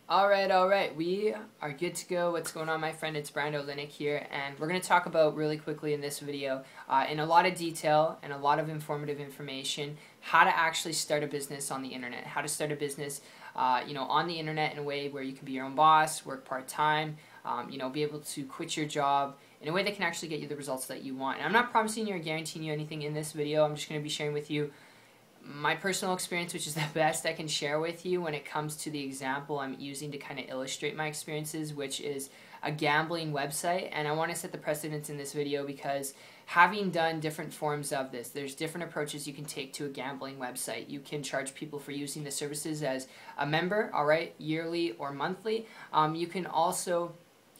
All right. We are good to go. What's going on, my friend? It's Brando Linick here, and we're going to talk about really quickly in this video, in a lot of detail and a lot of informative information, how to actually start a business on the internet, how to start a business, on the internet in a way where you can be your own boss, work part-time, be able to quit your job in a way that can actually get you the results that you want. And I'm not promising you or guaranteeing you anything in this video. I'm just going to be sharing with you my personal experience, which is the best I can share with you when it comes to the example I'm using to kind of illustrate my experiences, which is a gambling website. And I want to set the precedence in this video because having done different forms of this, there's different approaches you can take to a gambling website. You can charge people for using the services as a member, yearly or monthly. You can also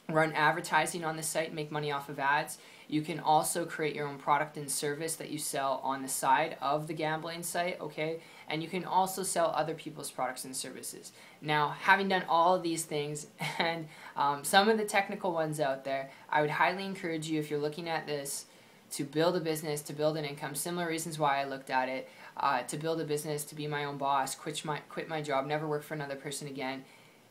run advertising on the site, make money off of ads. You can also create your own product and service that you sell on the side of the gambling site, okay? And you can also sell other people's products and services. Now, having done all of these things and some of the technical ones out there, I would highly encourage you, if you're looking at this, to build a business, to build an income, similar reasons why I looked at it, to build a business, to be my own boss, quit my job, never work for another person again.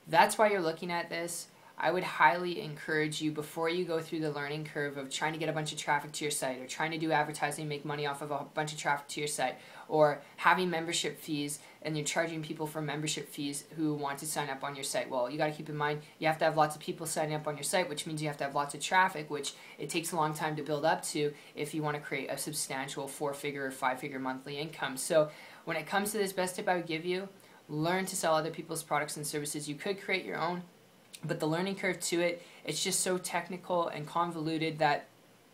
That's why you're looking at this. I would highly encourage you, before you go through the learning curve of trying to get a bunch of traffic to your site, or trying to do advertising, make money off of a bunch of traffic to your site, or having membership fees and you're charging people for membership fees who want to sign up on your site. Well, you got to keep in mind you have to have lots of people signing up on your site, which means you have to have lots of traffic, which it takes a long time to build up to if you want to create a substantial 4-figure or 5-figure monthly income. So when it comes to this, best tip I would give you, learn to sell other people's products and services. You could create your own, but the learning curve to it, it's just so technical and convoluted that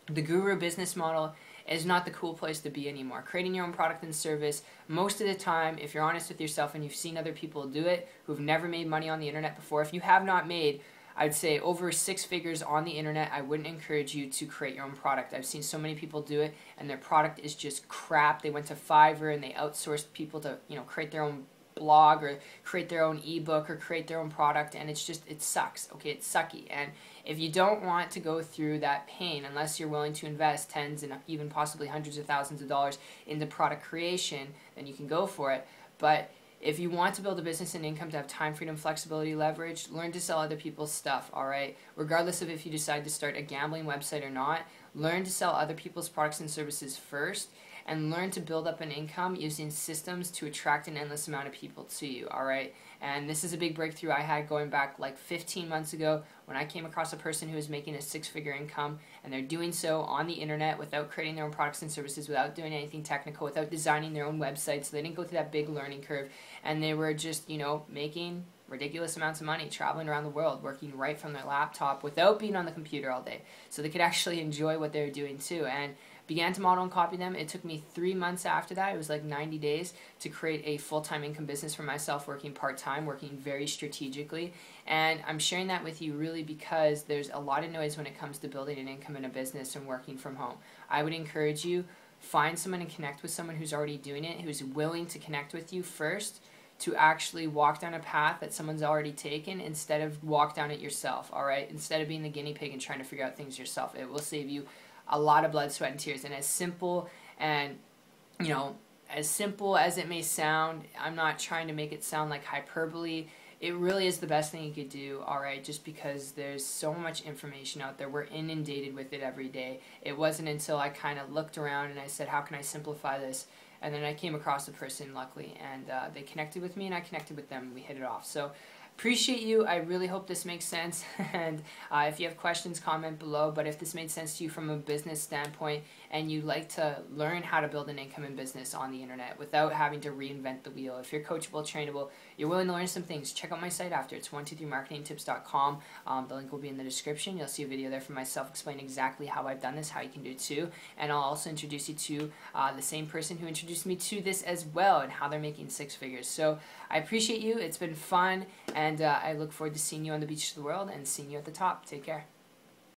the guru business model is not the cool place to be anymore. Creating your own product and service, most of the time, if you're honest with yourself and you've seen other people do it who've never made money on the internet before, if you have not made, I'd say, over 6 figures on the internet, I wouldn't encourage you to create your own product. I've seen so many people do it and their product is just crap. They went to Fiverr and they outsourced people to, create their own blog or create their own ebook or create their own product, and it sucks, okay? It's sucky. And if you don't want to go through that pain, unless you're willing to invest tens and even possibly hundreds of thousands of dollars into product creation, then you can go for it. But if you want to build a business and income, to have time, freedom, flexibility, leverage, learn to sell other people's stuff, alright? Regardless of if you decide to start a gambling website or not, learn to sell other people's products and services first, and learn to build up an income using systems to attract an endless amount of people to you, alright? And this is a big breakthrough I had going back like 15 months ago when I came across a person who was making a 6-figure income, and they're doing so on the internet without creating their own products and services, without doing anything technical, without designing their own website, so they didn't go through that big learning curve, and they were just, making ridiculous amounts of money, traveling around the world, working right from their laptop without being on the computer all day, so they could actually enjoy what they were doing too. And began to model and copy them. It took me 3 months after that, it was like 90 days, to create a full-time income business for myself, working part-time, working very strategically. And I'm sharing that with you really because there's a lot of noise when it comes to building an income in a business and working from home. I would encourage you, find someone and connect with someone who's already doing it, who's willing to connect with you first, to actually walk down a path that someone's already taken instead of walk down it yourself, alright? Instead of being the guinea pig and trying to figure out things yourself. It will save you a lot of blood, sweat, and tears. And as simple as it may sound, I'm not trying to make it sound like hyperbole. It really is the best thing you could do, alright, just because there's so much information out there. We're inundated with it every day. It wasn't until I kind of looked around and I said, how can I simplify this? And then I came across a person, luckily, and they connected with me and I connected with them and we hit it off. So appreciate you. I really hope this makes sense, and if you have questions, comment below. But if this made sense to you from a business standpoint and you like to learn how to build an income in business on the internet without having to reinvent the wheel, if you're coachable, trainable, you're willing to learn some things, check out my site after. It's 123marketingtips.com. The link will be in the description. You'll see a video there for myself explaining exactly how I've done this, how you can do it too, and I'll also introduce you to the same person who introduced me to this as well, and how they're making 6 figures. So I appreciate you. It's been fun, and I look forward to seeing you on the beach of the world and seeing you at the top. Take care.